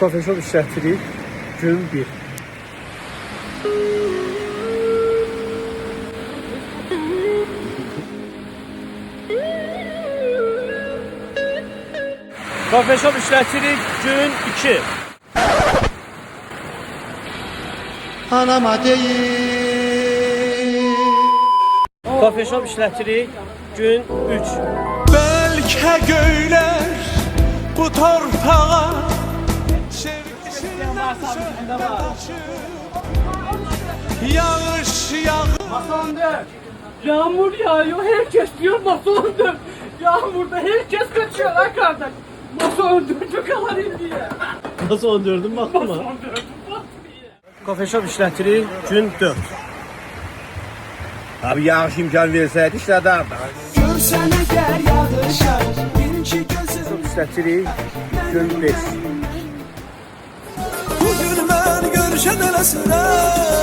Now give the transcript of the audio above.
Coffee shop işletirik gün 1. Coffee shop işletirik gün 2. Anama değil. Coffee shop işletirik gün 3. Belki göyler bu torpağa sevgisinden söhbet açır. Yağış yağır. Masandır. Yağmur yağıyor. Herkes diyor masandır. Yağmurda herkes kaçıyor lan kardeş. Masa öldürdü kalayım diye. Nasıl öldürdün bakma. Masa öldürdü bak diye. Coffee shop işletirik gün 4. Abi yağış imkan verseydi işlerdim. Görsen eğer yağışar birinci gözüm. İşletirik gün 5. Bugün ben görüşen elesine